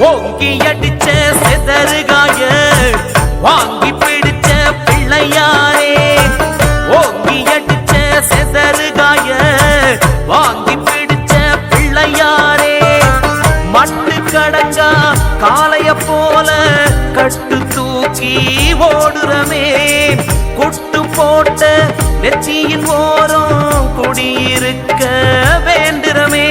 ஓங்கி அடிச்ச செதறுகாய வாங்கி பிடிச்ச பிள்ளையாரே ஓங்கி அடிச்ச செதறுகாய வாங்கி பிடிச்ச பிள்ளையாரே மட்டு கடங்கா காளைய போல கட்டு தூக்கி ஓடுறமே குட்டு போட்ட நெற்றியின் ஓரம் குடியிருக்க வேண்டுறமே